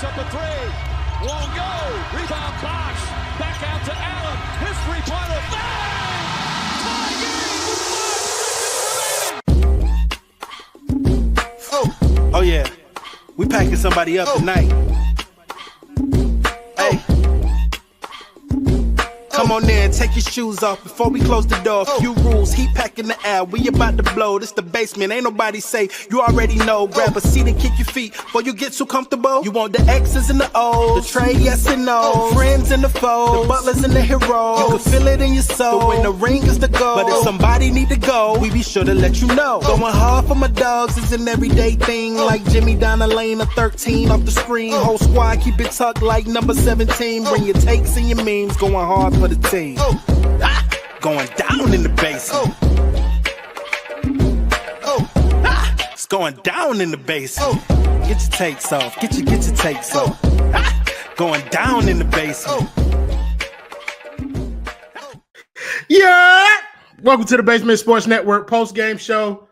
Up a three. Won't go. Rebound Bosh. Back out to Allen. His three-pointer. Bang! Tie game with 5 seconds remaining. Oh yeah. We packing somebody up tonight. Hey. Come on in, take your shoes off before we close the door. Few rules, heat pack in the air, we about to blow. This the basement, ain't nobody safe, you already know. Grab a seat and kick your feet before you get too comfortable. You want the X's and the O's, the trade, yes and no. Friends and the foes, the butlers and the heroes. You can feel it in your soul, when the ring is the goal. But if somebody need to go, we be sure to let you know. Going hard for my dogs is an everyday thing. Like Jimmy down the lane of 13 off the screen. Whole squad keep it tucked like number 17. Bring your takes and your memes, going hard for the team. Going down in the basement. It's going down in the basement. Get your takes off. Get your takes off. Going down in the basement. Yeah. Welcome to the Basement Sports Network post-game show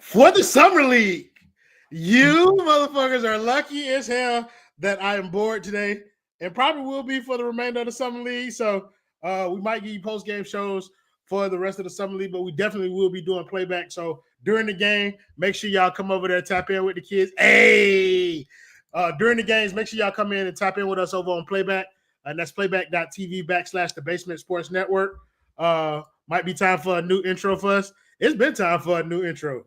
for the Summer League. You motherfuckers are lucky as hell that I am bored today and probably will be for the remainder of the Summer League. So we might give you post-game shows for the rest of the Summer League, but we definitely will be doing playback. So during the game, make sure y'all come over there, tap in with the kids. Hey! During the games, make sure y'all come in and tap in with us over on playback. And that's playback.tv/the Basement Sports Network. Might be time for a new intro for us. It's been time for a new intro.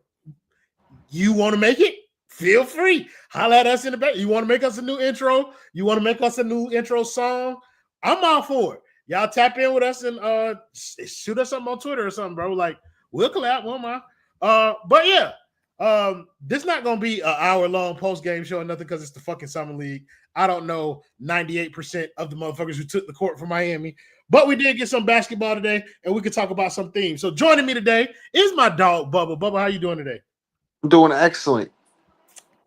You want to make it? Feel free. Holla at us in the back. You want to make us a new intro? You want to make us a new intro song? I'm all for it. Y'all tap in with us and shoot us something on Twitter or something, bro. Like, we'll collab, won't mind. But yeah, this not gonna be an hour-long post-game show or nothing because it's the fucking Summer League. I don't know 98% of the motherfuckers who took the court for Miami, but we did get some basketball today, and we could talk about some themes. So joining me today is my dog, Bubba. Bubba, how you doing today? I'm doing excellent.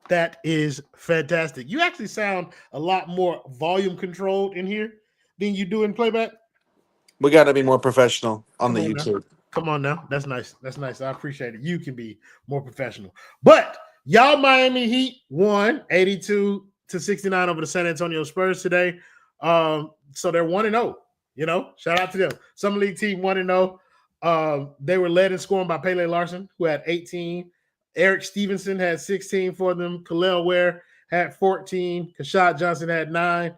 That is fantastic. You actually sound a lot more volume controlled in here than you do in playback. We got to be more professional on the YouTube. Come on now. That's nice. That's nice. I appreciate it. You can be more professional. But y'all Miami Heat won 82-69 over the San Antonio Spurs today. So they're 1-0. You know, shout out to them. Summer League team 1-0. They were led in scoring by Pelle Larson, who had 18. Eric Stevenson had 16 for them. Kel'el Ware had 14. Keshad Johnson had 9.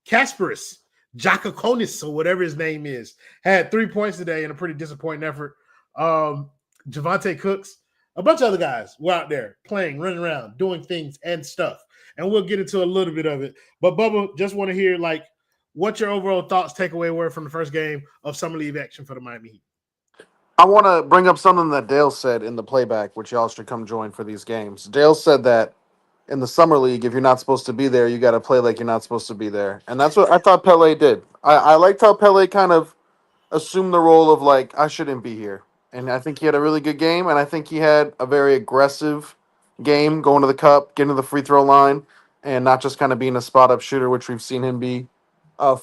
Kasparis, Jaquez, or whatever his name is, had 3 points today in a pretty disappointing effort. Javante Cooks, a bunch of other guys were out there playing, running around, doing things and stuff. And we'll get into a little bit of it. But Bubba, just want to hear like what your overall thoughts, takeaway were from the first game of Summer League action for the Miami Heat. I want to bring up something that Dale said in the playback, which y'all should come join for these games. Dale said that in the Summer League, if you're not supposed to be there, you got to play like you're not supposed to be there. And that's what I thought Pelle did. I liked how Pelle kind of assumed the role of like, I shouldn't be here. And I think he had a really good game, and I think he had a very aggressive game going to the cup, getting to the free throw line, and not just kind of being a spot-up shooter, which we've seen him be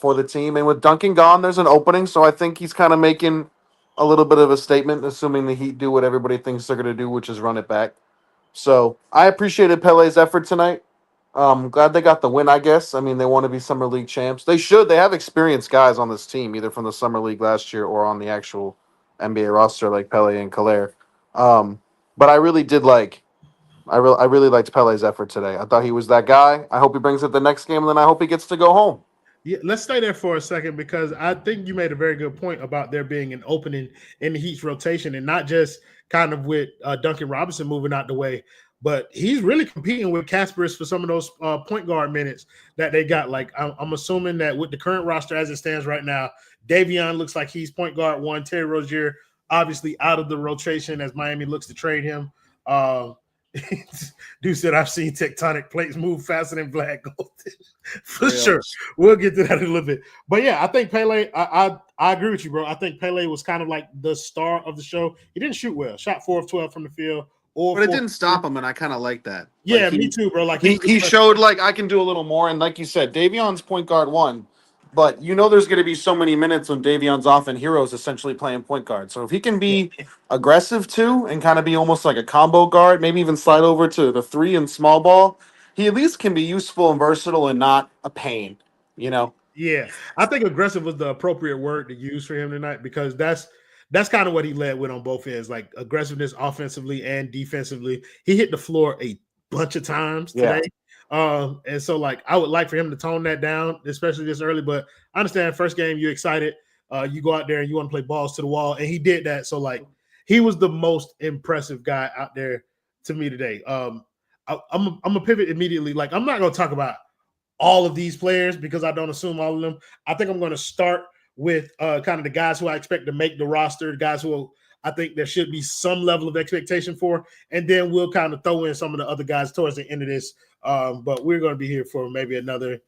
for the team. And with Duncan gone, there's an opening, so I think he's kind of making a little bit of a statement, assuming the Heat do what everybody thinks they're going to do, which is run it back. So I appreciated Pelle's effort tonight. Glad they got the win, I guess. I mean, they want to be Summer League champs. They should. They have experienced guys on this team, either from the Summer League last year or on the actual NBA roster, like Pelle and Kel'el. But I really did I really liked Pelle's effort today. I thought he was that guy. I hope he brings it the next game, and then I hope he gets to go home. Yeah, let's stay there for a second because I think you made a very good point about there being an opening in the Heat's rotation and not just kind of with Duncan Robinson moving out the way, but he's really competing with Kasparis for some of those point guard minutes that they got. Like I'm assuming that with the current roster as it stands right now, Davion looks like he's point guard 1. Terry Rozier obviously out of the rotation as Miami looks to trade him. Dude said, I've seen tectonic plates move faster than black gold. For sure. We'll get to that in a little bit. But yeah, I think Pelle, I agree with you, bro. I think Pelle was kind of like the star of the show. He didn't shoot well. Shot 4 of 12 from the field. But it didn't stop him, and I kind of like that. Yeah, like me too, bro. Like he showed like I can do a little more, and like you said, Davion's point guard 1. But you know there's going to be so many minutes when Davion's off and Herro's essentially playing point guard. So if he can be aggressive too and kind of be almost like a combo guard, maybe even slide over to the 3 and small ball he at least can be useful and versatile and not a pain. You know. Yeah, I think aggressive was the appropriate word to use for him tonight because that's kind of what he led with on both ends, like aggressiveness offensively and defensively. He hit the floor a bunch of times Yeah. today. And so like I would like for him to tone that down, especially this early. But I understand first game, you're excited. You go out there and you want to play balls to the wall, and he did that. So like he was the most impressive guy out there to me today. I'm gonna pivot immediately. Like I'm not gonna talk about all of these players because I don't assume all of them. I think I'm going to start with kind of the guys who I expect to make the roster, guys who I think there should be some level of expectation for, and then we'll kind of throw in some of the other guys towards the end of this. But we're going to be here for maybe another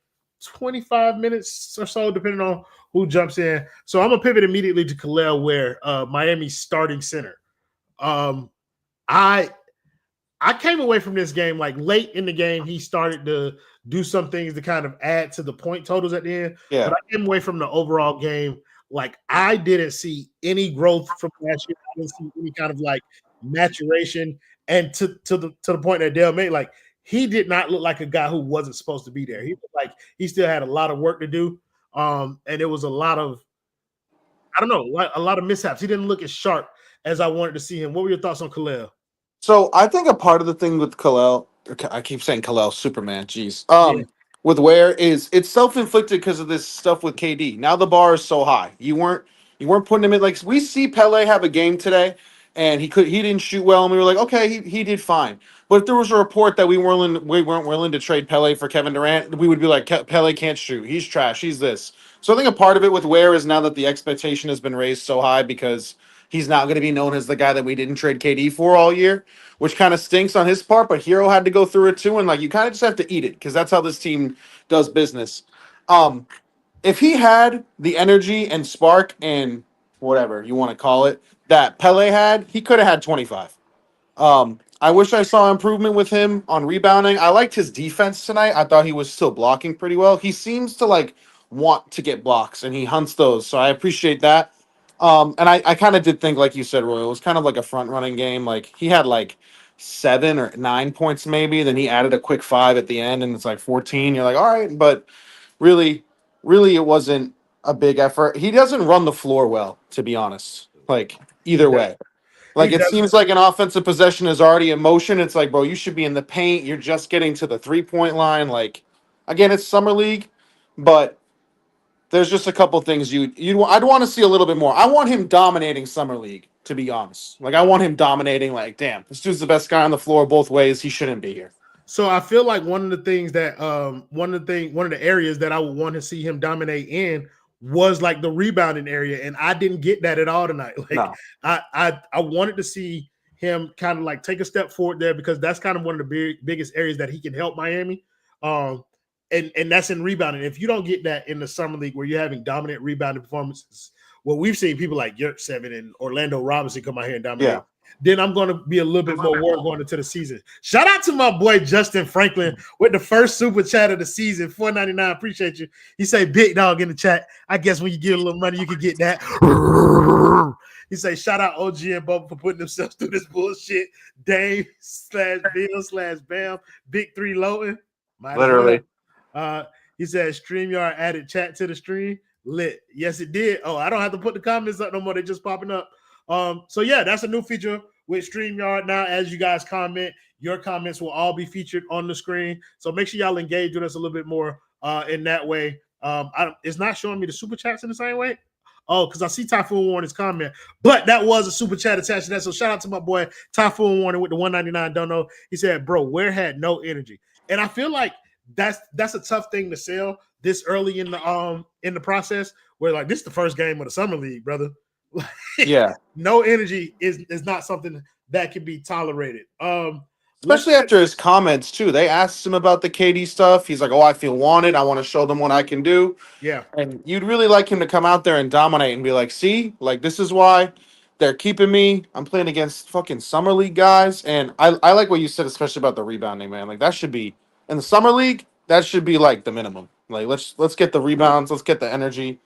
25 minutes or so, depending on who jumps in. So I'm going to pivot immediately to Kel'el Ware, Miami's starting center. I came away from this game like late in the game. He started to do some things to kind of add to the point totals at the end. Yeah. But I came away from the overall game like I didn't see any growth from last year. I didn't see any kind of like maturation. And to the point that Dale made, like he did not look like a guy who wasn't supposed to be there. He looked like he still had a lot of work to do. And it was a lot of, I don't know, like a lot of mishaps. He didn't look as sharp as I wanted to see him. What were your thoughts on Kel'el? So I think a part of the thing with Kel'el, I keep saying Kel'el, Superman, jeez. Yeah. With Ware is it's self-inflicted because of this stuff with KD. Now the bar is so high. You weren't putting him in like we see Pele have a game today, and he didn't shoot well, and we were like, okay, he did fine. But if there was a report that we weren't willing to trade Pele for Kevin Durant, we would be like, Pele can't shoot. He's trash. He's this. So I think a part of it with Ware is now that the expectation has been raised so high because he's not going to be known as the guy that we didn't trade KD for all year, which kind of stinks on his part. But Herro had to go through it too, and like you kind of just have to eat it because that's how this team does business. If he had the energy and spark and whatever you want to call it that Pele had, he could have had 25. I wish I saw improvement with him on rebounding. I liked his defense tonight. I thought he was still blocking pretty well. He seems to like want to get blocks and he hunts those. So I appreciate that. And I kind of did think, like you said, Roy, it was kind of like a front running game. Like he had like 7 or 9 points maybe. Then he added a quick 5 at the end and it's like 14. You're like, all right. But really, it wasn't a big effort. He doesn't run the floor well, to be honest. Like either way. Like it seems like an offensive possession is already in motion. It's like, bro, you should be in the paint. You're just getting to the 3-point line. Like, again, it's summer league, but there's just a couple things I'd want to see a little bit more. I want him dominating summer league, to be honest. Like I want him dominating. Like, damn, this dude's the best guy on the floor both ways. He shouldn't be here. So I feel like one of the things that one of the areas that I would want to see him dominate in was like the rebounding area, and I didn't get that at all tonight. Like No. I wanted to see him kind of like take a step forward there because that's kind of one of the biggest areas that he can help Miami. And that's in rebounding. If you don't get that in the summer league where you're having dominant rebounding performances, well, we've seen people like Yurt 7 and Orlando Robinson come out here and dominate. Yeah. Then I'm going to be a little bit more worried going into the season. Shout out to my boy Justin Franklin with the first super chat of the season, $4.99. Appreciate you. He say big dog in the chat. I guess when you get a little money, you can get that. He say shout out OG and Bubba for putting themselves through this bullshit. Dave /Bill/Bam. Big 3 loading. Literally. He said StreamYard added chat to the stream. Lit. Yes, it did. Oh, I don't have to put the comments up no more. They're just popping up. So yeah, that's a new feature with StreamYard now. As you guys comment, your comments will all be featured on the screen. So make sure y'all engage with us a little bit more in that way. It's not showing me the super chats in the same way. Oh, because I see Typhoon Warner's comment, but that was a super chat attached to that. So shout out to my boy Typhoon Warner with the $1.99 dono. He said, "Bro, Ware had no energy," and I feel like that's a tough thing to sell this early in the process. Where like this is the first game of the summer league, brother. Yeah. No energy is not something that can be tolerated. Especially after his comments too. They asked him about the KD stuff. He's like, "Oh, I feel wanted. I want to show them what I can do." Yeah. And you'd really like him to come out there and dominate and be like, "See, like this is why they're keeping me. I'm playing against fucking summer league guys." And I like what you said, especially about the rebounding, man. Like that should be in the summer league. That should be like the minimum. Like let's get the rebounds. Let's get the energy.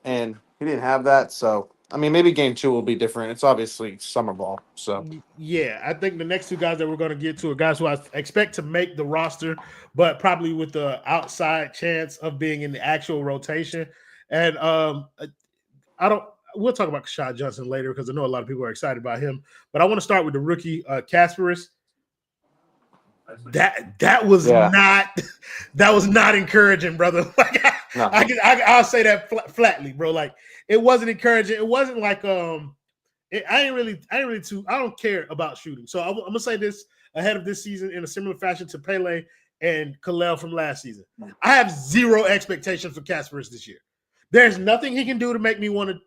And he didn't have that, so I mean, maybe game 2 will be different. It's obviously summer ball, so Yeah, I think the next two guys that we're going to get to are guys who I expect to make the roster, but probably with the outside chance of being in the actual rotation. And I don't. We'll talk about Keshad Johnson later because I know a lot of people are excited about him. But I want to start with the rookie Kasparis. That was yeah. not encouraging, brother. Like No. I'll say that flatly, bro. Like it wasn't encouraging. It wasn't like I don't care about shooting. So I'm gonna say this ahead of this season in a similar fashion to Pele and Kel'el from last season. I have zero expectations for Kasparis this year. There's nothing he can do to make me want to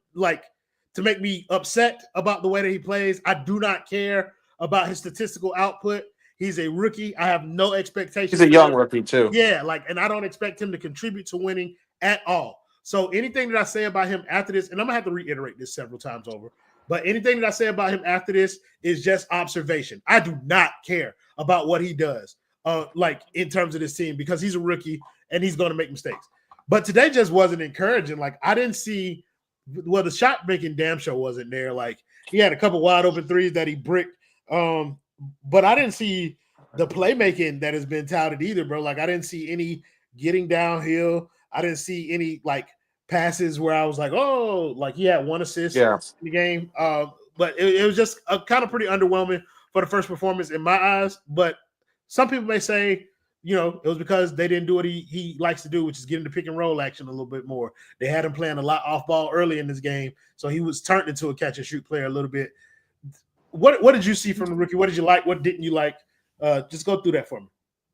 make me upset about the way that he plays. I do not care about his statistical output. He's a rookie. I have no expectations. He's a young rookie too. Yeah, and I don't expect him to contribute to winning at all. So anything that I say about him after this, and I'm gonna have to reiterate this several times over, but anything that I say about him after this is just observation. I do not care about what he does, in terms of this team, because he's a rookie and he's going to make mistakes. But today just wasn't encouraging. Like I didn't see, the shot making damn sure wasn't there. Like he had a couple wide open threes that he bricked, but I didn't see the playmaking that has been touted either, bro. Like I didn't see any getting downhill. I didn't see any passes where I was like, oh, like he had one assist in the game. But it was just a kind of pretty underwhelming for the first performance in my eyes. But some people may say, it was because they didn't do what he likes to do, which is get into pick and roll action a little bit more. They had him playing a lot off ball early in this game, so he was turned into a catch and shoot player a little bit. What did you see from the rookie? What did you like? What didn't you like? Just go through that for me.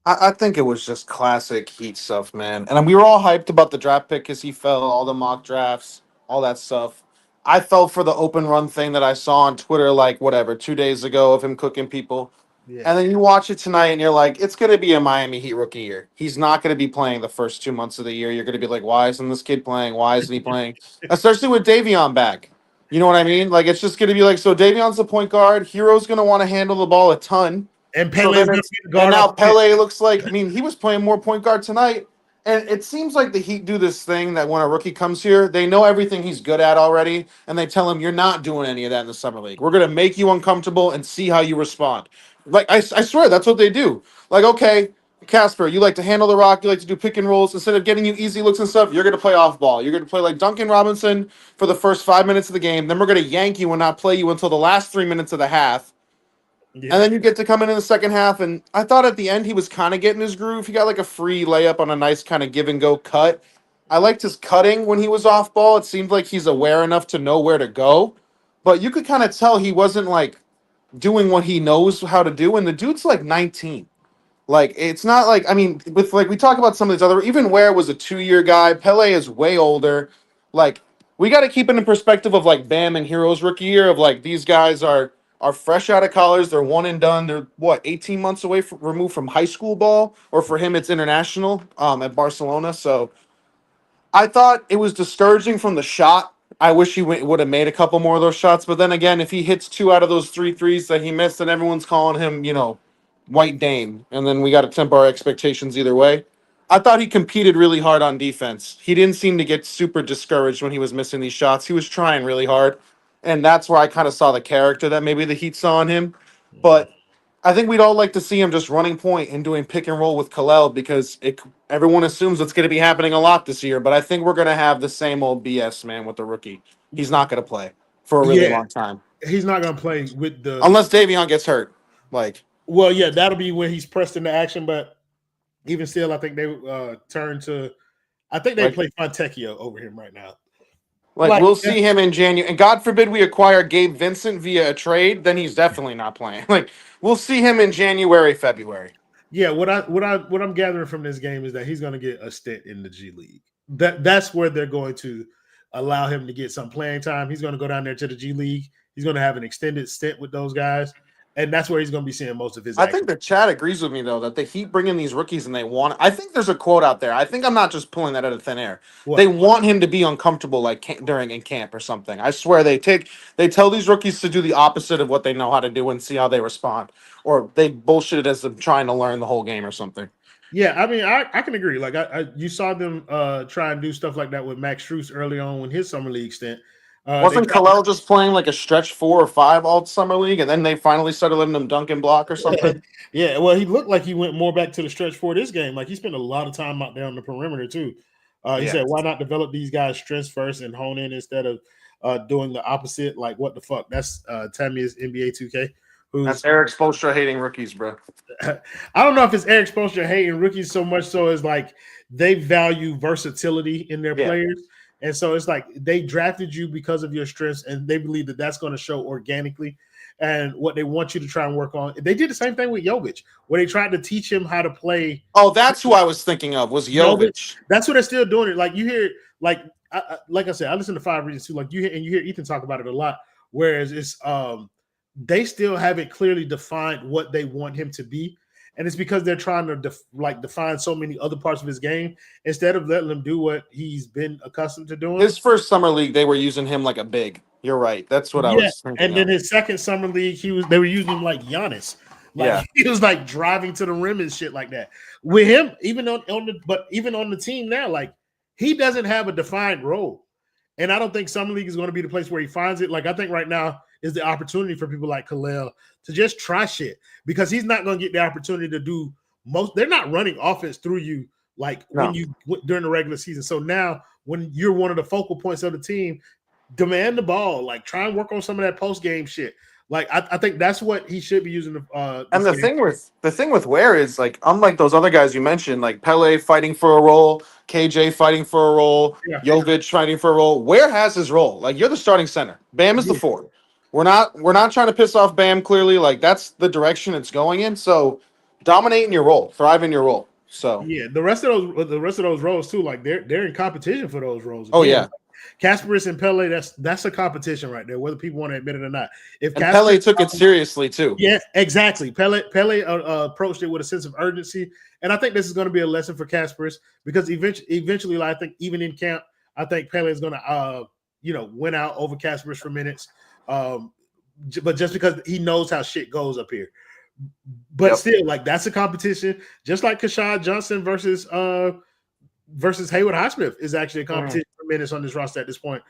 I think it was just classic Heat stuff, man. And we were all hyped about the draft pick because he fell, all the mock drafts, all that stuff. I fell for the open run thing that I saw on Twitter, 2 days ago of him cooking people. Yeah. And then you watch it tonight and you're like, it's going to be a Miami Heat rookie year. He's not going to be playing the first 2 months of the year. You're going to be like, why isn't this kid playing? Why isn't he playing? Especially with Davion back. You know what I mean? It's just going to be like, so Davion's the point guard. Hero's going to want to handle the ball a ton. And Pele's going to be the guard. And now Pele looks like, he was playing more point guard tonight. And it seems like the Heat do this thing that when a rookie comes here, they know everything he's good at already, and they tell him, you're not doing any of that in the summer league. We're going to make you uncomfortable and see how you respond. I swear, that's what they do. Okay, Casper, you like to handle the rock, you like to do pick and rolls. Instead of getting you easy looks and stuff, you're going to play off ball. You're going to play like Duncan Robinson for the first 5 minutes of the game. Then we're going to yank you and not play you until the last 3 minutes of the half. Yeah. And then you get to come in the second half, and I thought at the end he was kind of getting his groove. He got a free layup on a nice kind of give-and-go cut. I liked his cutting when he was off ball. It seemed like he's aware enough to know where to go. But you could kind of tell he wasn't, doing what he knows how to do, and the dude's, 19. It's not with, we talk about some of these other, even Ware was a 2-year guy. Pele is way older. We got to keep it in perspective of, Bam and Herro's rookie year of, these guys are fresh out of college. They're one and done. They're 18 months away removed from high school ball, or for him, it's international at Barcelona. So I thought it was discouraging from the shot. I wish he would have made a couple more of those shots. But then again, if he hits 2 out of those 3 threes that he missed, then everyone's calling him, White Dame. And then we got to temper our expectations either way. I thought he competed really hard on defense. He didn't seem to get super discouraged when he was missing these shots. He was trying really hard. And that's where I kind of saw the character that maybe the Heat saw in him. But I think we'd all like to see him just running point and doing pick and roll with Kel'el, because everyone assumes it's going to be happening a lot this year. But I think we're going to have the same old BS, man, with the rookie. He's not going to play for a really long time. He's not going to play with unless Davion gets hurt. Well, yeah, that'll be when he's pressed into action. But even still, I think they turn to – I think they play Fontecchio over him right now. We'll see him in January. And God forbid we acquire Gabe Vincent via a trade, then he's definitely not playing. We'll see him in January, February. Yeah, what I'm gathering from this game is that he's going to get a stint in the G League. That's where they're going to allow him to get some playing time. He's going to go down there to the G League. He's going to have an extended stint with those guys. And that's where he's going to be seeing most of his action. I think the chat agrees with me, though, that the Heat bring in these rookies and they want – I think there's a quote out there. I think I'm not just pulling that out of thin air. What? They want him to be uncomfortable during in camp or something. I swear they tell these rookies to do the opposite of what they know how to do and see how they respond. Or they bullshit it as them trying to learn the whole game or something. Yeah, I mean, I can agree. You saw them try and do stuff like that with Max Strus early on in his summer league stint. Wasn't Kel'el just playing like a stretch 4 or 5 all summer league, and then they finally started letting him dunk and block or something? Yeah, well, he looked like he went more back to the stretch for this game. Like he spent a lot of time out there on the perimeter too. He said, "Why not develop these guys' strengths first and hone in instead of doing the opposite?" Like, what the fuck? That's Tammy's NBA 2K. That's Eric Spoelstra hating rookies, bro. I don't know if it's Eric Spoelstra hating rookies so much so as like they value versatility in their players. And so it's like they drafted you because of your strengths, and they believe that that's going to show organically. And what they want you to try and work on. They did the same thing with Jovic, where they tried to teach him how to play. Oh, that's who I was thinking of, was Jovic. That's what they're still doing it. Like you hear, like I said, I listen to 5 Reasons too. Like you hear Ethan talk about it a lot. Whereas it's they still haven't clearly defined what they want him to be. And it's because they're trying to define so many other parts of his game instead of letting him do what he's been accustomed to doing. His first summer league, they were using him like a big. You're right. That's what I was thinking. And then his second summer league, they were using him like Giannis. Like he was like driving to the rim and shit like that. With him, even on the team now, like he doesn't have a defined role. And I don't think summer league is going to be the place where he finds it. Like I think right now is the opportunity for people like Kel'el to just try shit because he's not going to get the opportunity to do most. They're not running offense through you like when you during the regular season. So now when you're one of the focal points of the team, demand the ball, like try and work on some of that post game shit. Like I think that's what he should be using. And the thing with Ware is like unlike those other guys you mentioned, like Pelle fighting for a role, KJ fighting for a role, Jovic fighting for a role. Ware has his role. Like you're the starting center. Bam is the 4. We're not trying to piss off Bam. Clearly, like that's the direction it's going in. So dominate in your role, thrive in your role. So the rest of those roles too. Like they're in competition for those roles. Oh yeah. Kasparis and Pelle, that's a competition right there, whether people want to admit it or not. Pelle took it seriously too. Yeah, exactly. Pelle approached it with a sense of urgency, and I think this is going to be a lesson for Kasparis because eventually, like, I think even in camp, I think Pelle is going to win out over Kasparis for minutes, but just because he knows how shit goes up here. But still, like that's a competition, just like Keshad Johnson versus Haywood Highsmith is actually a competition for minutes on this roster at this point.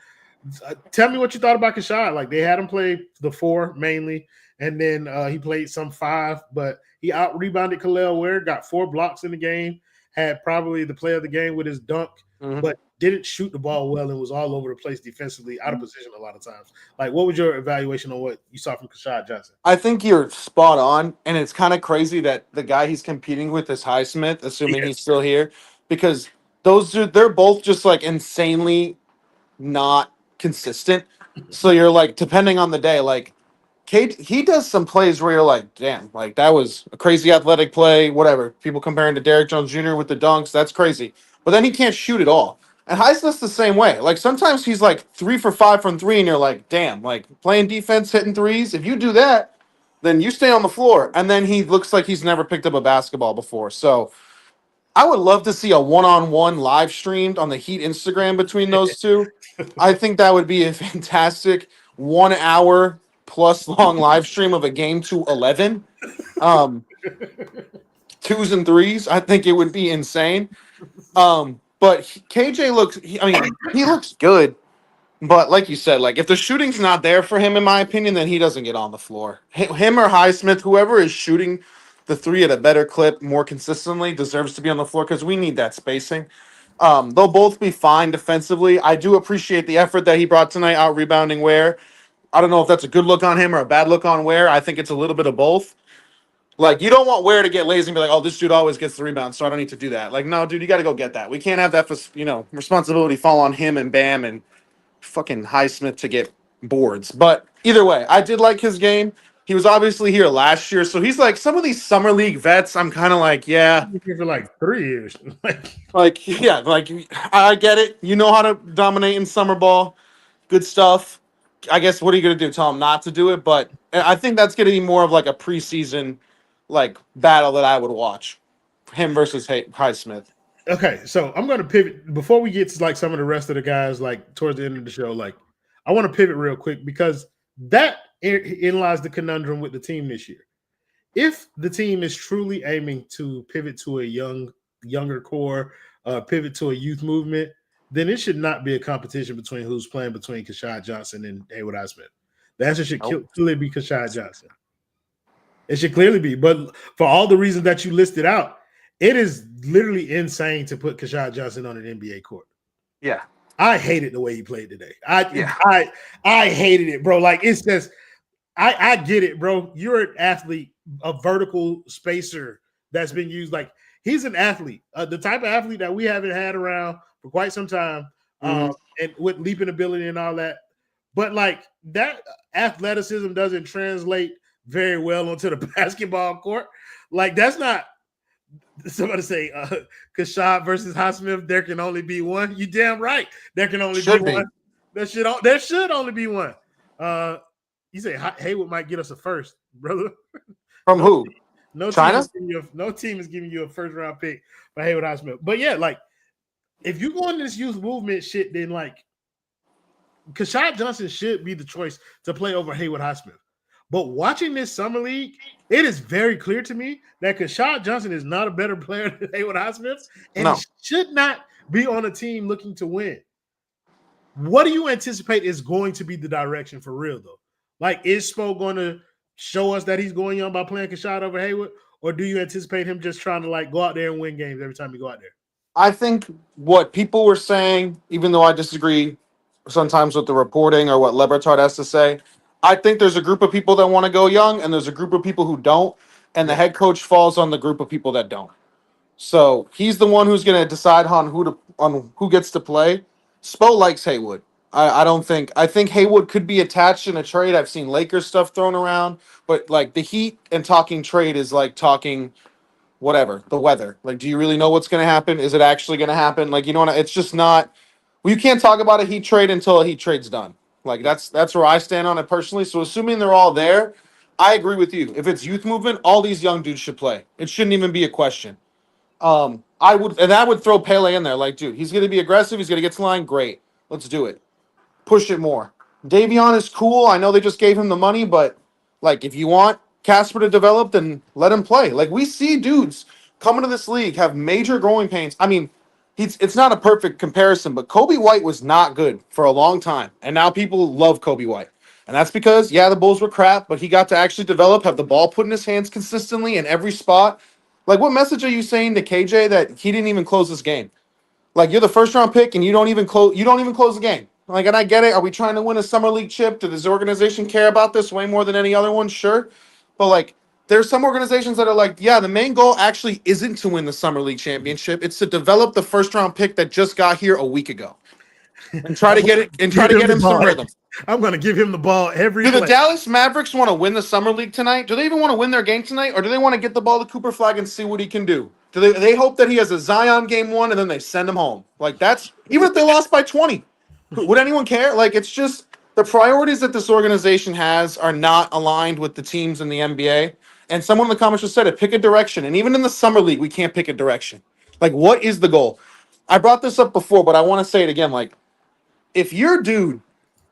Tell me what you thought about Keshad. Like they had him play the 4 mainly, and then he played some 5, but he out rebounded Kel'el Ware, got 4 blocks in the game, had probably the play of the game with his dunk, but didn't shoot the ball well and was all over the place defensively, out of position a lot of times. Like, what was your evaluation on what you saw from Keshad Johnson? I think you're spot on, and it's kind of crazy that the guy he's competing with is Highsmith, assuming he's still here, because they're both just like insanely not consistent. So you're like, depending on the day, like Kate, he does some plays where you're like, damn, like that was a crazy athletic play, whatever. People comparing to Derrick Jones Jr. with the dunks, that's crazy. But then he can't shoot at all. And Highsmith's the same way. Like sometimes he's like 3 for 5 from 3, and you're like, damn, like playing defense, hitting threes. If you do that, then you stay on the floor. And then he looks like he's never picked up a basketball before. So I would love to see a one-on-one live streamed on the Heat Instagram between those two. I think that would be a fantastic 1 hour plus long live stream of a game to 11. 2s and 3s. I think it would be insane. But KJ looks, he looks good. But like you said, like if the shooting's not there for him, in my opinion, then he doesn't get on the floor. Him or Highsmith, whoever is shooting the 3 at a better clip more consistently deserves to be on the floor because we need that spacing. They'll both be fine defensively. I do appreciate the effort that he brought tonight, out rebounding Ware. I don't know if that's a good look on him or a bad look on Ware. I think it's a little bit of both. Like, you don't want Ware to get lazy and be like, oh, this dude always gets the rebound, so I don't need to do that. Like, no, dude, you got to go get that. We can't have that, responsibility fall on him and Bam and fucking Highsmith to get boards. But either way, I did like his game. He was obviously here last year, so he's like some of these summer league vets. I'm kind of like, yeah, here for like 3 years. like I get it. You know how to dominate in summer ball, good stuff. I guess what are you gonna do? Tell him not to do it? But I think that's gonna be more of like a preseason like battle that I would watch, him versus Highsmith. Okay, so I'm gonna pivot before we get to like some of the rest of the guys. Like towards the end of the show, like I want to pivot real quick because that in lies the conundrum with the team this year. If the team is truly aiming to pivot to a younger core, pivot to a youth movement, then it should not be a competition between who's playing between Keshad Johnson and Haywood Highsmith. The answer should clearly be Keshad Johnson. It should clearly be. But for all the reasons that you listed out, it is literally insane to put Keshad Johnson on an NBA court. Yeah. I hated the way he played today. I hated it, bro. Like, it's just, I get it, bro. You're an athlete, a vertical spacer that's been used. Like, he's an athlete, the type of athlete that we haven't had around for quite some time, and with leaping ability and all that. But, like, that athleticism doesn't translate very well onto the basketball court. Like, that's not somebody say Keshad versus Highsmith, there can only be one. You damn right. There can only be one. There should only be one. You say Haywood might get us a first, brother. From who? China? No team is giving you a first round pick for Haywood Highsmith. But yeah, like, if you go into this youth movement shit, then like Keshad Johnson should be the choice to play over Haywood Highsmith. But watching this summer league, it is very clear to me that Keshad Johnson is not a better player than Haywood Highsmith, and he should not be on a team looking to win. What do you anticipate is going to be the direction for real, though? Like, is Spo going to show us that he's going young by playing Keshad over Haywood, or do you anticipate him just trying to like go out there and win games every time you go out there? I think what people were saying, even though I disagree sometimes with the reporting or what Lebertard has to say, I think there's a group of people that want to go young, and there's a group of people who don't, and the head coach falls on the group of people that don't. So he's the one who's going to decide on who gets to play. Spo likes Haywood. I think Haywood could be attached in a trade. I've seen Lakers stuff thrown around, but like the Heat and talking trade is like talking whatever, the weather. Like, do you really know what's going to happen? Is it actually going to happen? Like, you know what? It's just not. Well, you can't talk about a Heat trade until a Heat trade's done. Like, that's where I stand on it personally. So assuming they're all there, I agree with you. If it's youth movement, all these young dudes should play. It shouldn't even be a question. I would throw Pele in there. Like, dude, he's going to be aggressive. He's going to get to the line. Great. Let's do it. Push it more. Davion is cool. I know they just gave him the money, but like, if you want Casper to develop, then let him play. Like, we see dudes coming to this league have major growing pains. I mean, it's not a perfect comparison, but Kobe White was not good for a long time, and now people love Kobe White. And that's because, the Bulls were crap, but he got to actually develop, have the ball put in his hands consistently in every spot. Like, what message are you saying to KJ that he didn't even close this game? Like, you're the first round pick and you don't even close the game. Like, and I get it. Are we trying to win a summer league chip? Does this organization care about this way more than any other one? Sure. But like, there's some organizations that are like, the main goal actually isn't to win the summer league championship. It's to develop the first round pick that just got here a week ago. And try to get him some rhythm. I'm going to give him the ball every Do play. the Dallas Mavericks want to win the summer league tonight? Do they even want to win their game tonight? Or do they want to get the ball to Cooper Flag and see what he can do? Do they hope that he has a Zion game 1 and then they send him home? Like, that's, even if they lost by 20, would anyone care? Like, it's just the priorities that this organization has are not aligned with the teams in the NBA. And someone in the comments just said it, pick a direction. And even in the summer league, we can't pick a direction. Like, what is the goal? I brought this up before, but I want to say it again. Like, if your dude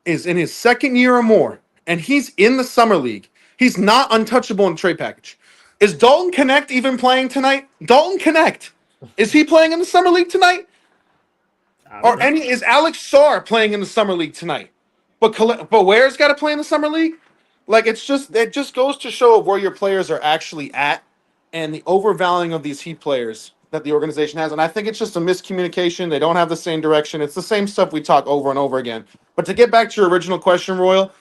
is in his second year or more and he's in the summer league, he's not untouchable in the trade package. Is Dalton Connect even playing tonight? Dalton Connect. Is he playing in the summer league tonight? Is Alex Sarr playing in the summer league tonight? But Ware's got to play in the summer league? Like, it just goes to show of where your players are actually at and the overvaluing of these Heat players that the organization has. And I think it's just a miscommunication. They don't have the same direction. It's the same stuff we talk over and over again. But to get back to your original question, Royal,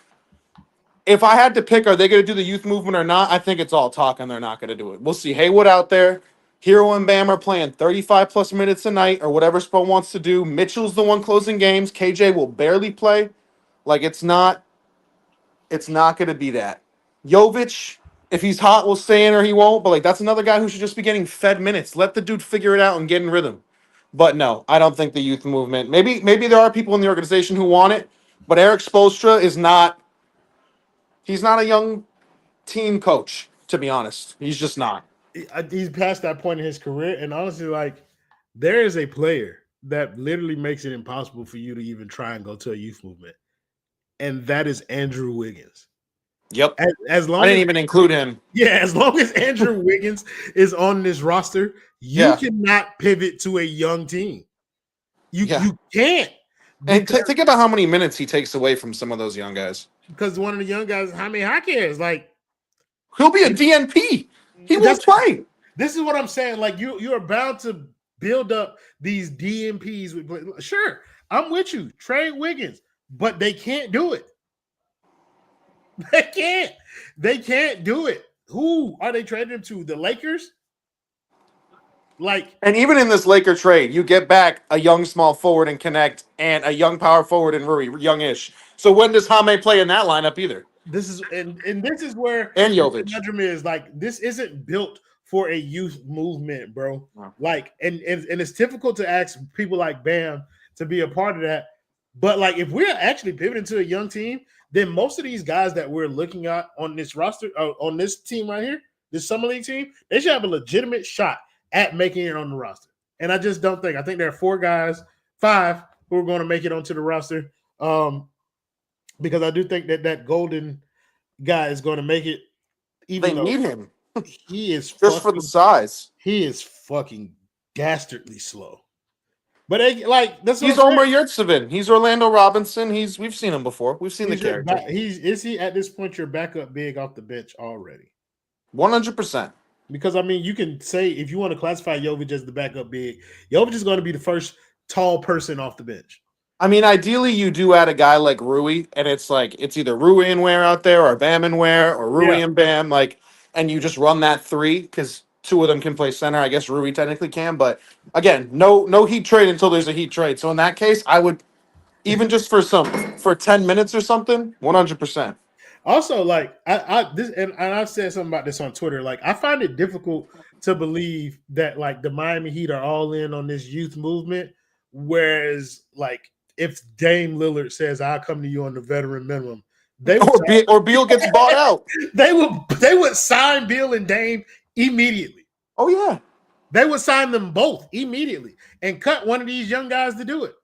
if I had to pick, are they going to do the youth movement or not? I think it's all talk and they're not going to do it. We'll see Haywood out there. Herro and Bam are playing 35-plus minutes a night or whatever Spo wants to do. Mitchell's the one closing games. KJ will barely play. Like, it's not going to be that. Jovic, if he's hot, will stay in or he won't. But, like, that's another guy who should just be getting fed minutes. Let the dude figure it out and get in rhythm. But, no, I don't think the youth movement. Maybe there are people in the organization who want it. But Eric Spoelstra is not – he's not a young team coach, to be honest. He's just not. He's past that point in his career. And honestly, like, there is a player that literally makes it impossible for you to even try and go to a youth movement. And that is Andrew Wiggins. Yep. As long I didn't even include him. Yeah, as long as Andrew Wiggins is on this roster, you cannot pivot to a young team. You can't. And think about how many minutes he takes away from some of those young guys. Because one of the young guys, Jaime Jaquez, like he'll be a DNP. He won't play. This is what I'm saying. Like you are bound to build up these DNPs. Sure, I'm with you. Trade Wiggins, but they can't do it. They can't. They can't do it. Who are they trading him to? The Lakers? And even in this Laker trade, you get back a young small forward and Connect and a young power forward and Rui, youngish. So when does Jaime play in that lineup either? This is and this is where and Jovic. The conundrum is this isn't built for a youth movement, bro. Wow. And it's difficult to ask people like Bam to be a part of that. But if we're actually pivoting to a young team, then most of these guys that we're looking at on this roster, on this team right here, this summer league team, they should have a legitimate shot at making it on the roster. And I just don't think. I think there are 5 who are going to make it onto the roster. Because I do think that Golden guy is going to make it. Even they need him. He is just for the size. He is fucking dastardly slow. But that's he's Omer Yurtseven. He's Orlando Robinson. We've seen him before. We've seen the character. Is he at this point your backup big off the bench already? 100%. Because you can say if you want to classify Jovic as the backup big, Jovic is going to be the first tall person off the bench. I mean, ideally, you do add a guy like Rui, and it's either Rui and Ware out there, or Bam and Ware, or Rui and Bam, and you just run that 3 because 2 of them can play center. I guess Rui technically can, but again, no Heat trade until there's a Heat trade. So in that case, I would even just for 10 minutes or something, 100%. Also, I've said something about this on Twitter. I find it difficult to believe that the Miami Heat are all in on this youth movement, whereas if Dame Lillard says I'll come to you on the veteran minimum, or Beal gets bought out, they would sign Beal and Dame immediately. Oh yeah, they would sign them both immediately and cut one of these young guys to do it.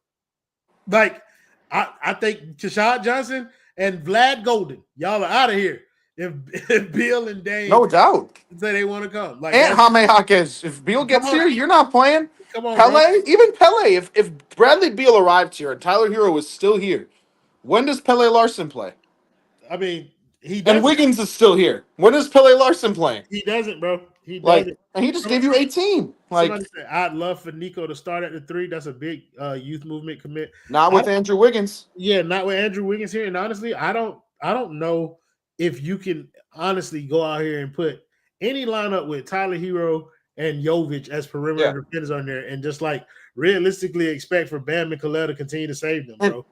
I think Keshad Johnson and Vlad Golden, y'all are out of here. If Beal and Dame, no doubt, say they want to come, and Jaime Jaquez, if Beal gets here, you're not playing. Come on, Pelle, even Pelle. If Bradley Beal arrived here and Tyler Herro is still here, when does Pelle Larson play? I mean, he doesn't. And Wiggins is still here. When is Pelle Larson playing? He doesn't, bro. He doesn't. And he just gave you 18. Somebody said, I'd love for Nico to start at the 3. That's a big youth movement commit. Not with Andrew Wiggins. Yeah, not with Andrew Wiggins here. And honestly, I don't know if you can honestly go out here and put any lineup with Tyler Herro and Jovic as perimeter defenders on there and just realistically expect for Bam and Kel'el to continue to save them, bro.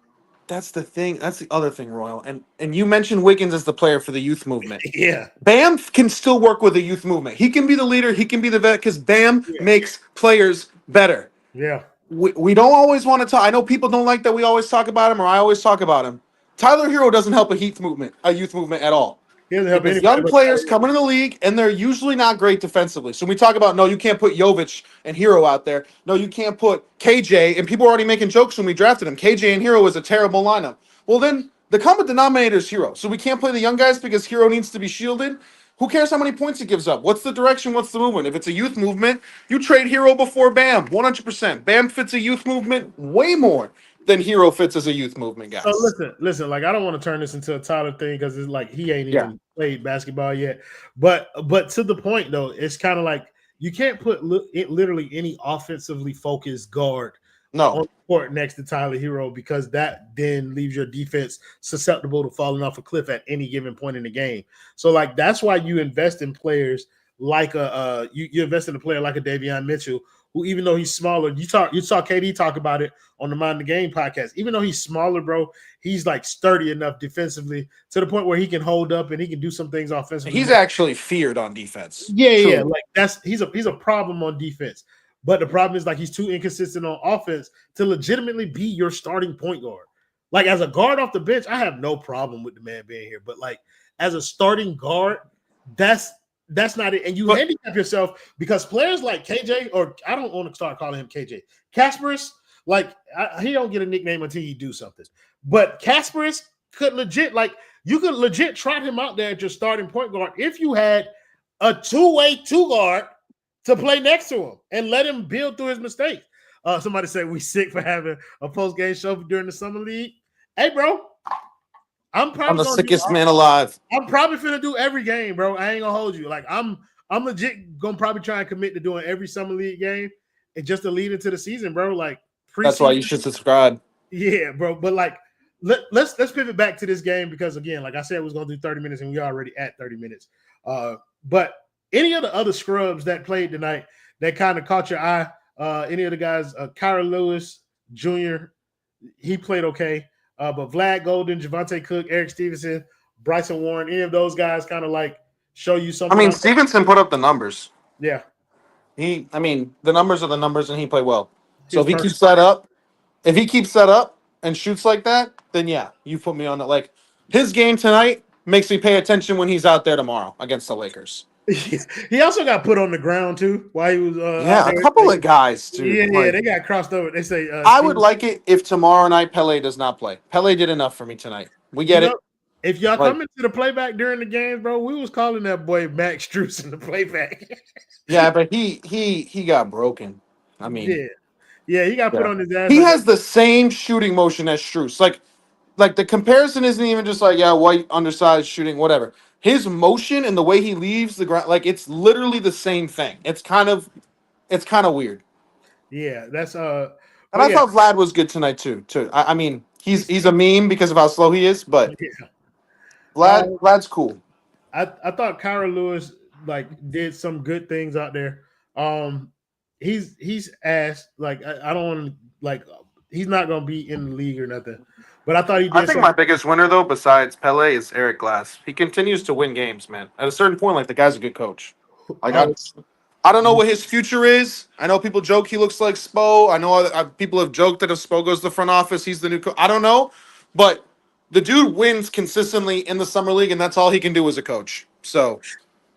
That's the thing. That's the other thing, Royal. And you mentioned Wiggins as the player for the youth movement. Yeah. Bam can still work with the youth movement. He can be the leader. He can be the vet because Bam makes players better. Yeah. We don't always want to talk. I know people don't like that we always talk about him or I always talk about him. Tyler Herro doesn't help a youth movement at all. He doesn't help because young players come into the league and they're usually not great defensively. So when we talk about, no, you can't put Jovic and Herro out there. No, you can't put KJ. And people were already making jokes when we drafted him. KJ and Herro is a terrible lineup. Well, then the common denominator is Herro. So we can't play the young guys because Herro needs to be shielded. Who cares how many points he gives up? What's the direction? What's the movement? If it's a youth movement, you trade Herro before Bam, 100%. Bam fits a youth movement way more than Herro fits as a youth movement guy. So listen, I don't want to turn this into a Tyler thing because it's he ain't even played basketball yet. But to the point though, it's kind of you can't put literally any offensively focused guard on the court next to Tyler Herro because that then leaves your defense susceptible to falling off a cliff at any given point in the game. So that's why you invest in players like you invest in a player like a Davion Mitchell, who even though he's smaller, you saw KD talk about it on the Mind the Game podcast. Even though he's smaller, bro, he's sturdy enough defensively to the point where he can hold up and he can do some things offensively. He's actually feared on defense. Yeah. He's a problem on defense. But the problem is he's too inconsistent on offense to legitimately be your starting point guard. As a guard off the bench, I have no problem with the man being here. But as a starting guard, that's not it. And you handicap yourself because players like KJ, or I don't want to start calling him KJ, Kasparis, he don't get a nickname until you do something. But Kasparis could legit, you could legit trot him out there at your starting point guard if you had a two-way two guard to play next to him and let him build through his mistakes. Somebody said we sick for having a post-game show during the summer league. Hey, bro, I'm the sickest man alive. I'm probably finna do every game, bro. I ain't gonna hold you. Like I'm legit gonna probably try and commit to doing every summer league game and just to lead into the season, bro. Like that's why you should subscribe. Yeah, bro. But like let's pivot back to this game because again, like I said, we was gonna do 30 minutes and we already at 30 minutes. But any of the other scrubs that played tonight that kind of caught your eye, any of the guys, Kyra Lewis Jr., he played okay. But Vlad Golden, Javante Cook, Eric Stevenson, Bryson Warren, any of those guys kind of like show you something. I mean, Stevenson put up the numbers. Yeah. The numbers are the numbers, and he played well. So if he keeps that up and shoots like that, then yeah, you put me on it. Like his game tonight makes me pay attention when he's out there tomorrow against the Lakers. He also got put on the ground too while he was. A couple of guys too. Yeah, they got crossed over. They say. I would like it if tomorrow night Pelle does not play. Pelle did enough for me tonight. We get it. If y'all come into the playback during the games, bro, we was calling that boy Max Strus in the playback. Yeah, but he got broken. I mean, yeah, he got put on his ass. He has the same shooting motion as Strus. Like the comparison isn't even just like white undersized shooting, whatever. His motion and the way he leaves the ground, like it's literally the same thing. It's kind of weird. Yeah, that's And I thought Vlad was good tonight too. I mean, he's a meme because of how slow he is, but Vlad's cool. I thought Kyra Lewis like did some good things out there. He's asked like I don't want to like he's not gonna be in the league or nothing. But I thought he did. I think my biggest winner, though, besides Pelle, is Eric Glass. He continues to win games, man. At a certain point, like, the guy's a good coach. Like, I don't know what his future is. I know people joke he looks like Spo. I know people have joked that if Spo goes to the front office, he's the new coach. I don't know. But the dude wins consistently in the summer league, and that's all he can do as a coach. So,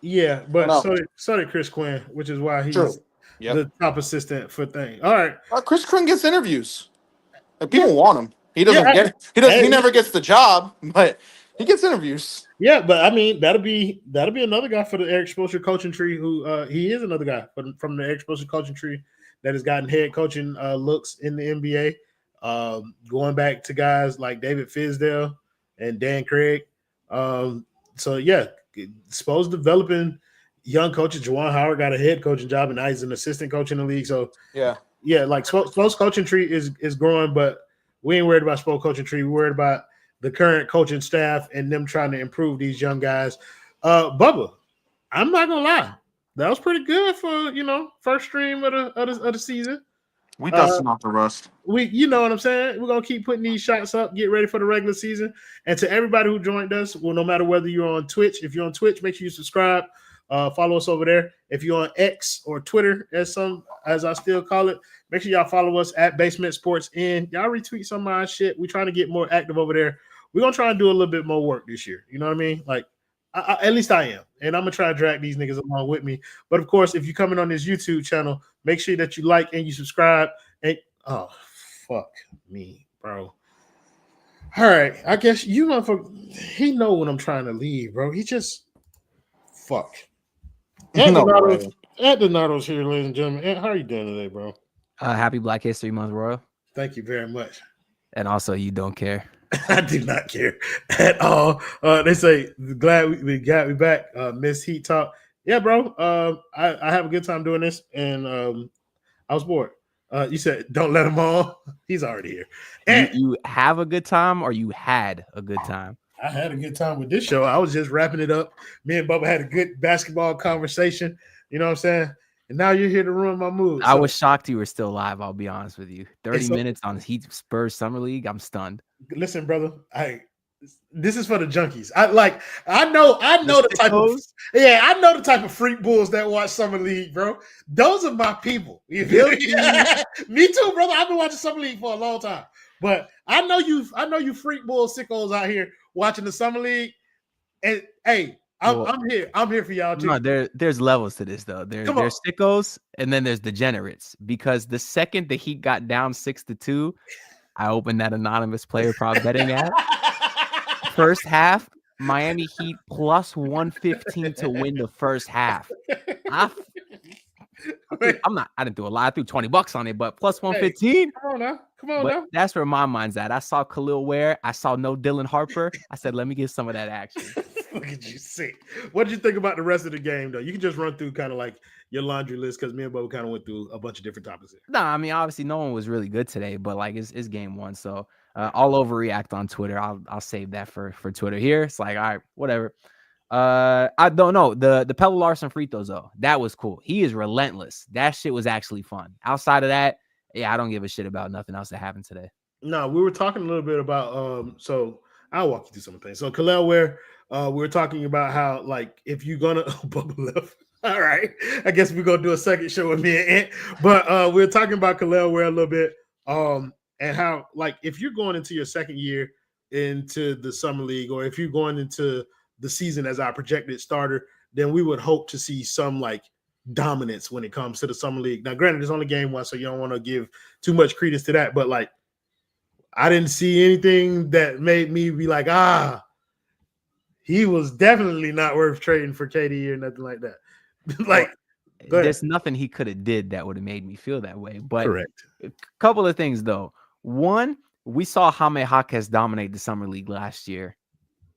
yeah, but so did Chris Quinn, which is why he's the top assistant for thing. All right. Chris Quinn gets interviews. Like, people want him. He never gets the job, but he gets interviews. Yeah, but I mean that'll be another guy for the Eric Spoelstra coaching tree. Who he is another guy from the Eric Spoelstra coaching tree that has gotten head coaching looks in the NBA. Going back to guys like David Fizdale and Dan Craig. So yeah, Spo's developing young coaches. Juwan Howard got a head coaching job, and now he's an assistant coach in the league. So yeah, like Spo's coaching tree is growing, but we ain't worried about Spo coaching tree. We're worried about the current coaching staff and them trying to improve these young guys. Bubba, I'm not gonna lie, that was pretty good for first stream of the season. We dusting off the rust. You know what I'm saying? We're gonna keep putting these shots up, get ready for the regular season. And to everybody who joined us, well, no matter whether you're on Twitch, if you're on Twitch, make sure you subscribe. Follow us over there. If you're on X or Twitter, as I still call it, make sure y'all follow us at Basement Sports N. Y'all retweet some of our shit. We're trying to get more active over there. We're gonna try and do a little bit more work this year. You know what I mean? Like, at least I am, and I'm gonna try to drag these niggas along with me. But of course, if you're coming on this YouTube channel, make sure that you like and you subscribe. And oh, fuck me, bro. All right, I guess you motherfucker. He know when I'm trying to leave, bro. He just fuck. At Donato's here, ladies and gentlemen. How are you doing today, bro? Happy Black History Month, Royal. Thank you very much. And also, you don't care. I do not care at all. They say, glad we got me back. Miss Heat Talk. Yeah, bro. I have a good time doing this, and I was bored. You said, don't let him on. He's already here. And you have a good time, or you had a good time? I had a good time with this show. I was just wrapping it up. Me and Bubba had a good basketball conversation. You know what I'm saying? And now you're here to ruin my mood. I was shocked you were still live. I'll be honest with you. 30 minutes on Heat Spurs Summer League. I'm stunned. Listen, brother. This is for the junkies. I know the type of I know the type of freak bulls that watch Summer League, bro. Those are my people. You feel me? Me too, brother. I've been watching Summer League for a long time. But I know you freak bull sickos out here watching the Summer League. And hey, I'm here. I'm here for y'all too. No, there's levels to this though. There's sickos and then there's degenerates. Because the second the Heat got down 6-2, I opened that anonymous player prop betting app. First half, Miami Heat plus 115 to win the first half. I didn't do a lot. I threw $20 on it, but plus 115. Come on now. That's where my mind's at. I saw Kel'el Ware. I saw no Dylan Harper. I said, let me get some of that action. Look at you sick. What did you think about the rest of the game, though? You can just run through kind of like your laundry list because me and Bo kind of went through a bunch of different topics here. No, I mean, obviously no one was really good today, but like it's game one. So I'll overreact on Twitter. I'll save that for Twitter here. It's like, all right, whatever. I don't know. The Pelle Larson free throws, though, that was cool. He is relentless. That shit was actually fun. Outside of that, yeah, I don't give a shit about nothing else that happened today. No, we were talking a little bit about so I'll walk you through some things. So Kel'el Ware, we were talking about how, like, if you're gonna Bubba left. All right, I guess we're gonna do a second show with me and Ant. But we're talking about Kel'el Ware a little bit, and how, like, if you're going into your second year into the summer league, or if you're going into the season as our projected starter, then we would hope to see some like dominance when it comes to the summer league. Now, granted, it's only game one, so you don't want to give too much credence to that, but like, I didn't see anything that made me be like, he was definitely not worth trading for KD or nothing like that. Like, there's nothing he could have did that would have made me feel that way. But correct. A couple of things, though. One, we saw Jaime Jaquez dominate the summer league last year.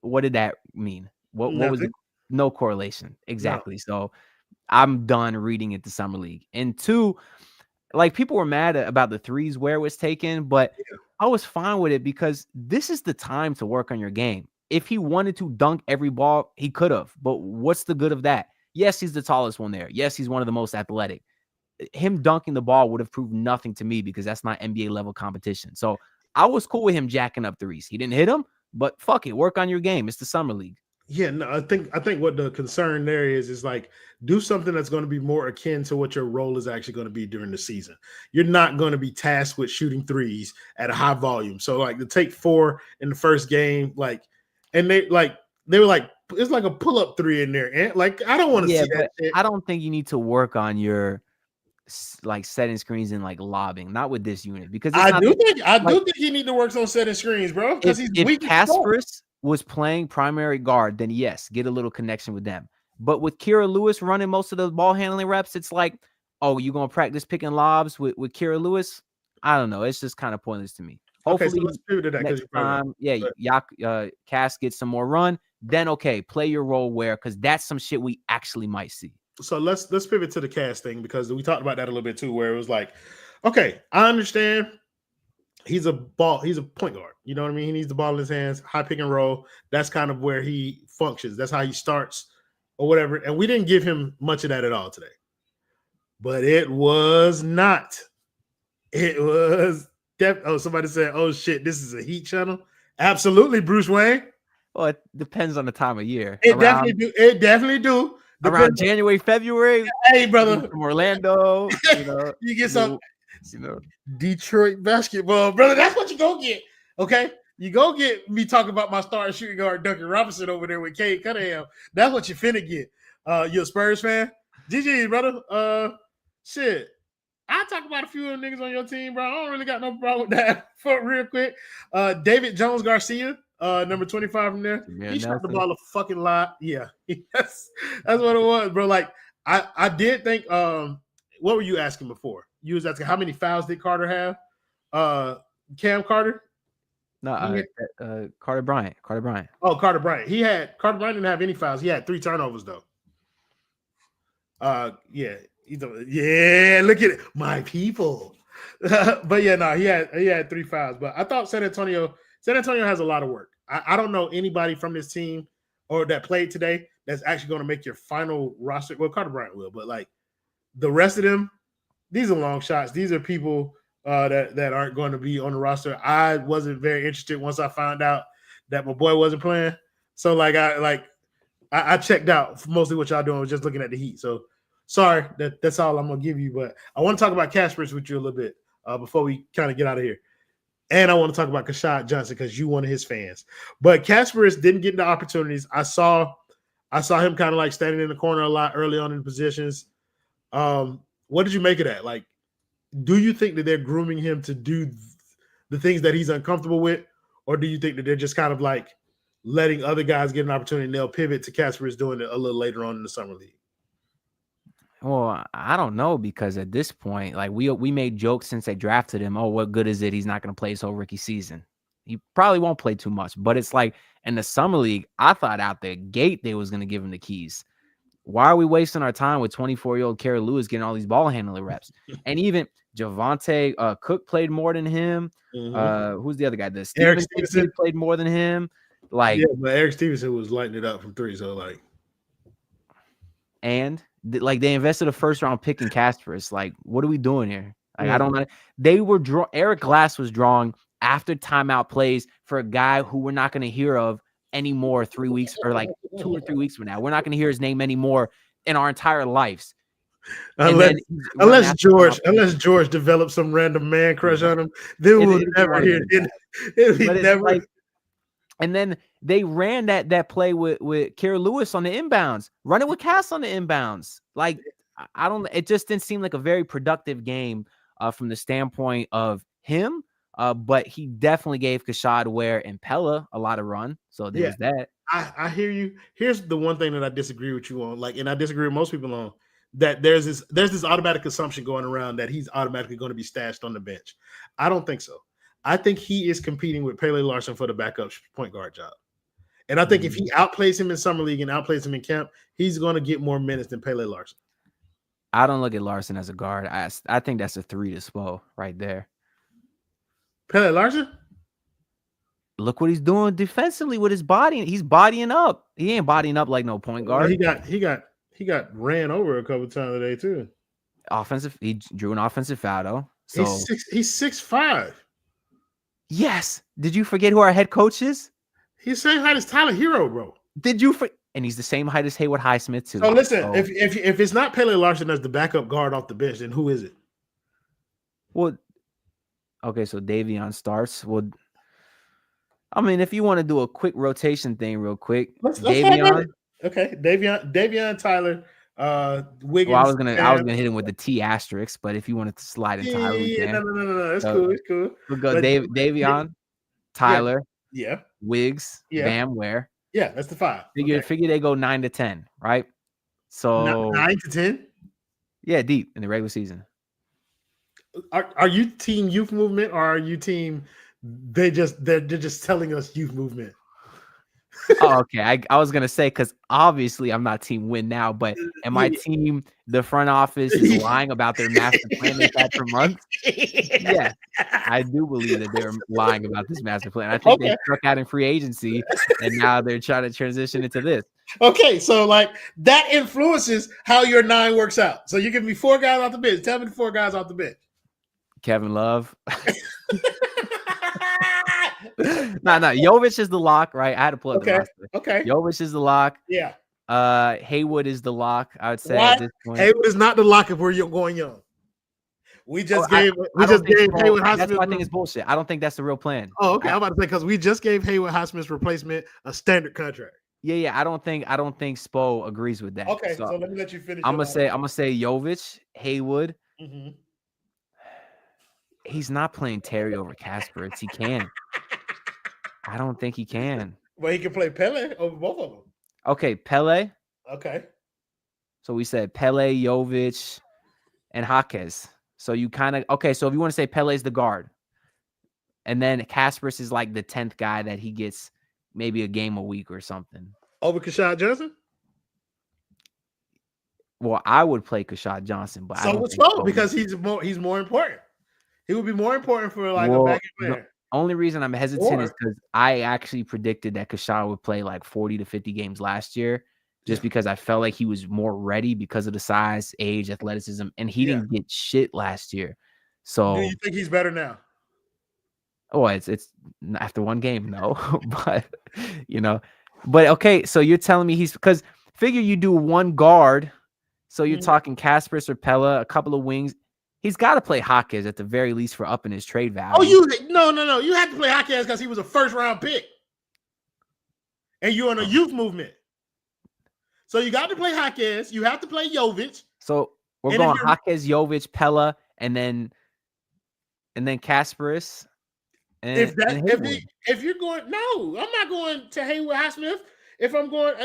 What did that mean? What was no correlation? Exactly. No. So I'm done reading it the summer league. And two, like, people were mad about the threes where it was taken, but I was fine with it because this is the time to work on your game. If he wanted to dunk every ball, he could have. But what's the good of that? Yes, he's the tallest one there. Yes, he's one of the most athletic. Him dunking the ball would have proved nothing to me because that's not NBA level competition. So I was cool with him jacking up threes. He didn't hit them, but fuck it, work on your game. It's the summer league. Yeah, no, I think what the concern there is like, do something that's going to be more akin to what your role is actually going to be during the season. You're not going to be tasked with shooting threes at a high volume. So like, to take 4 in the first game, like, and they were like, it's like a pull-up 3 in there. And like, I don't want to see that shit. I don't think you need to work on your like setting screens and like lobbing, not with this unit, because I do think he need to work on setting screens, bro. Because he's weak. If Kasparis was playing primary guard, then yes, get a little connection with them. But with Kira Lewis running most of the ball handling reps, it's like, oh, you gonna practice picking lobs with Kira Lewis? I don't know. It's just kind of pointless to me. Hopefully, so let's pivot to that, next time, Cass gets some more run. Then okay, play your role where, because that's some shit we actually might see. So let's pivot to the Cass thing, because we talked about that a little bit too, where it was like, okay, I understand he's a point guard. You know what I mean? He needs the ball in his hands, high pick and roll. That's kind of where he functions. That's how he starts or whatever. And we didn't give him much of that at all today. But it was not. It was somebody said, oh shit, this is a Heat channel. Absolutely, Bruce Wayne. Well, it depends on the time of year. It definitely do. Around January, February. Hey, brother. From Orlando. You get some Detroit basketball, brother. That's what you go get. Okay. You go get me talking about my starting shooting guard Duncan Robinson over there with Cade Cunningham. That's what you finna get. You a Spurs fan? GG, brother. Shit. I'll talk about a few of them niggas on your team, bro. I don't really got no problem with that. For real quick. David Jones Garcia, number 25 from there. Yeah, he shot the ball a fucking lot. Yeah. that's what it was, bro. Like, I did think, what were you asking before? You was asking how many fouls did Carter have? Cam Carter? No, Carter Bryant. Oh, Carter Bryant. Carter Bryant didn't have any fouls. He had 3 turnovers though. Yeah. Look at it, my people. But yeah, no, he had 3 fouls. But I thought San Antonio has a lot of work. I don't know anybody from this team or that played today that's actually going to make your final roster. Well, Carter Bryant will, but like the rest of them, these are long shots. These are people that aren't going to be on the roster. I wasn't very interested once I found out that my boy wasn't playing. So like I checked out. Mostly what y'all doing was just looking at the Heat. So sorry, that's all I'm gonna give you. But I want to talk about Kasparis with you a little bit before we kind of get out of here. And I want to talk about Keshad Johnson because you one of his fans. But Kasparis didn't get the opportunities. I saw him kind of like standing in the corner a lot early on in positions. What did you make of that? Like, do you think that they're grooming him to do the things that he's uncomfortable with? Or do you think that they're just kind of like letting other guys get an opportunity and they'll pivot to Kasparis doing it a little later on in the summer league? Well, I don't know because at this point, like we made jokes since they drafted him. Oh, what good is it? He's not going to play his whole rookie season. He probably won't play too much. But it's like in the summer league, I thought out the gate they was going to give him the keys. Why are we wasting our time with 24-year-old Kerry Lewis getting all these ball handling reps? And even Javante Cook played more than him. Who's the other guy? The Stevenson played more than him. Like, yeah, but Eric Stevenson was lighting it up from three. So like, and like they invested a first round pick in Casper's. Like, what are we doing here? Like, I don't know. They were Eric Glass was drawing after timeout plays for a guy who we're not going to hear of anymore 3 weeks or like 2 or 3 weeks from now. We're not going to hear his name anymore in our entire lives. Unless George developed some random man crush on him, then we'll never hear it. Like, and then they ran that play with Kerry Lewis on the inbounds, running with Cass on the inbounds. Like, it just didn't seem like a very productive game from the standpoint of him. But he definitely gave Keshad, Ware, and Pelle a lot of run. So there's that. I hear you. Here's the one thing that I disagree with you on, and I disagree with most people on, that there's this automatic assumption going around that he's automatically going to be stashed on the bench. I don't think so. I think he is competing with Pelle Larson for the backup point guard job. And I think if he outplays him in summer league and outplays him in camp, he's going to get more minutes than Pelle Larson. I don't look at Larson as a guard. I think that's a 3 to Spo right there. Pelle Larson? Look what he's doing defensively with his body. He's bodying up. He ain't bodying up like no point guard. He got ran over a couple times today too. He drew an offensive foul though. So he's 6'5". Yes. Did you forget who our head coach is? He's the same height as Tyler Herro, bro. Did you and he's the same height as Haywood Highsmith too. So listen, if it's not Pelle Larson as the backup guard off the bench, then who is it? Well, okay, so Davion starts. Well, I mean, if you want to do a quick rotation thing real quick, Davion. Okay, Davion, Tyler, Wiggins. Well, I was gonna hit him with the T asterisk, but if you wanted to slide in Tyler, we can. No, it's cool. It's cool. We'll go Davion, Tyler, yeah, Wiggs, Bam, Ware. Yeah, that's the 5. Figure they go 9 to 10, right? So 9 to 10. Yeah, deep in the regular season. Are you team youth movement or are you team they're just telling us youth movement? Oh, okay. I was gonna say because obviously I'm not team win now, but am I team the front office is lying about their master plan they've had for months? Yeah, I do believe that they're lying about this master plan. I think they struck out in free agency and now they're trying to transition into this. Okay, so like that influences how your 9 works out. So you give me 4 guys off the bench. Tell me the 4 guys off the bench. Kevin Love. No, Jovic is the lock, right? I had to pull up the roster. Okay. Jovic is the lock. Yeah. Haywood is the lock, I would say at this point. Haywood is not the lock if we're going young. We just gave Haywood Highsmith. That's why I think it's bullshit. I don't think that's the real plan. Oh, okay. I'm about to say because we just gave Haywood Highsmith's replacement a standard contract. Yeah. I don't think Spo agrees with that. Okay, so let me let you finish. I'm gonna say Jovic, Haywood. Mm-hmm. He's not playing Terry over Casper. He can. I don't think he can. Well, he can play Pelle over both of them. Okay, Pelle. Okay. So we said Pelle, Jovic, and Jaquez. So you kind of so if you want to say Pelle's the guard, and then Casper's is like the 10th guy that he gets maybe a game a week or something. Over Keshad Johnson? Well, I would play Keshad Johnson, but so would Spo because he's more important. He would be more important for like a back end player. The only reason I'm hesitant is because I actually predicted that Keshad would play like 40 to 50 games last year, just because I felt like he was more ready because of the size, age, athleticism, and he didn't get shit last year. So do you think he's better now? Oh, it's after one game, no, but okay. So you're telling me because figure you do one guard, so you're talking Casper or Pelle, a couple of wings. He's got to play Jaquez at the very least for upping his trade value. Oh, no. You have to play Jaquez because he was a first-round pick. And you're in a youth movement. So you got to play Jaquez. You have to play Jovic. So we're going Jaquez, Jovic, Pelle, and then Casperis. If you're going, no, I'm not going to Haywood Highsmith. If I'm going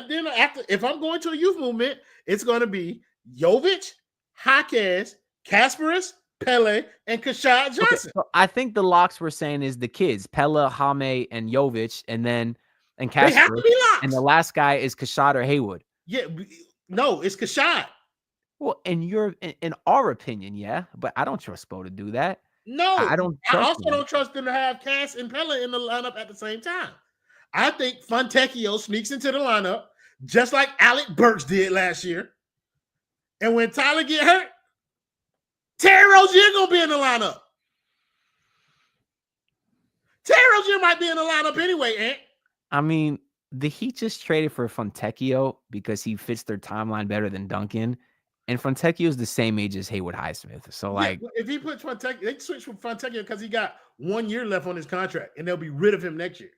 to a youth movement, it's going to be Jovic, Jaquez, Kasparis, Pelle, and Keshad Johnson. Okay, so I think the locks we're saying is the kids, Pelle, Jaime, and Jovic, and They have to Kasparis, be locks. and the last guy is Keshad or Haywood. Yeah, no, it's Keshad. Well, in our opinion, yeah, but I don't trust Spo to do that. No, I don't. I also don't trust them to have Cass and Pelle in the lineup at the same time. I think Fontecchio sneaks into the lineup just like Alec Burks did last year. And when Tyler get hurt, Terry Rozier gonna be in the lineup. Terry Rozier might be in the lineup anyway, Ant. I mean, the Heat just traded for Fontecchio because he fits their timeline better than Duncan. And Fontecchio is the same age as Haywood Highsmith. So, like, if he put Fontecchio, they switch from Fontecchio because he got 1 year left on his contract, and they'll be rid of him next year.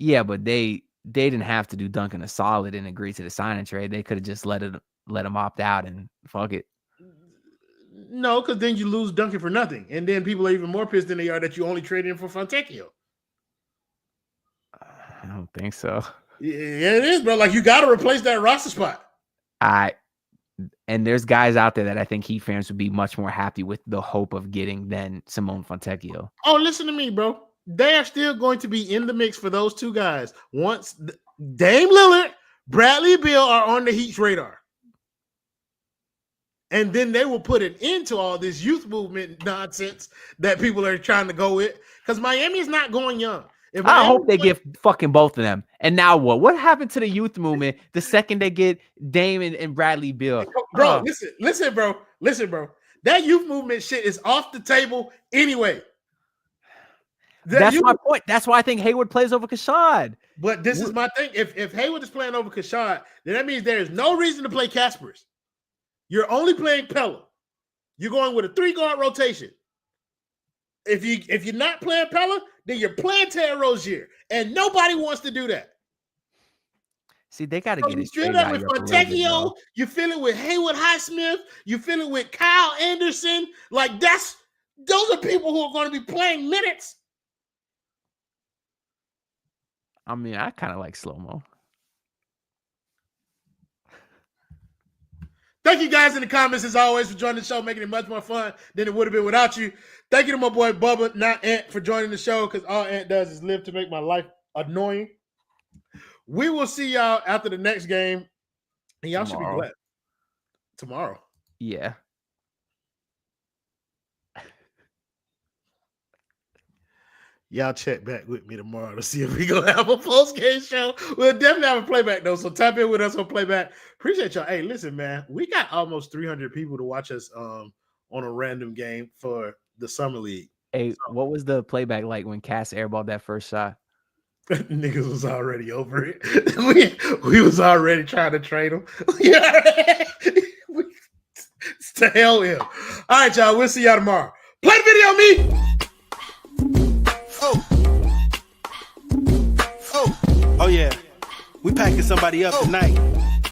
Yeah, but they didn't have to do Duncan a solid and agree to the sign and trade. They could have just let him opt out and fuck it. No, because then you lose Duncan for nothing, and then people are even more pissed than they are that you only traded him for Fontecchio. I don't think so. Yeah, it is, bro. Like, you got to replace that roster spot. And there's guys out there that I think Heat fans would be much more happy with the hope of getting than Simone Fontecchio. Oh, listen to me, bro. They are still going to be in the mix for those two guys. Once Dame Lillard, Bradley Beal are on the Heat's radar. And then they will put an end to all this youth movement nonsense that people are trying to go with. Because Miami is not going young. I hope they get fucking both of them. And now what? What happened to the youth movement the second they get Dame and Bradley Beal? Bro, listen, bro. That youth movement shit is off the table anyway. That's my point. That's why I think Haywood plays over Keshad. But this is my thing. If Haywood is playing over Keshad, then that means there is no reason to play Kasparis. You're only playing Pelle. You're going with a 3-guard rotation. If you're not playing Pelle, then you're playing Terry Rozier, and nobody wants to do that. See, they got to get it straight. You feel that with Fontecchio, you feel it with Haywood Highsmith, you feel it with Kyle Anderson. Like, those are people who are going to be playing minutes. I mean, I kind of like slow-mo. Thank you guys in the comments, as always, for joining the show, making it much more fun than it would have been without you. Thank you to my boy Bubba, not Ant, for joining the show, because all Ant does is live to make my life annoying. We will see y'all after the next game, and y'all should be glad. Tomorrow. Yeah. Y'all check back with me tomorrow to see if we gonna have a post-game show. We'll definitely have a playback, though, so tap in with us on playback. Appreciate y'all. Hey, listen, man, we got almost 300 people to watch us on a random game for the Summer League. Hey, what was the playback like when Cass airballed that first shot? Niggas was already over it. we was already trying to trade him. Yeah. It's to hell with him. All right, y'all. We'll see y'all tomorrow. Play the video, me. Oh yeah, we packing somebody up tonight.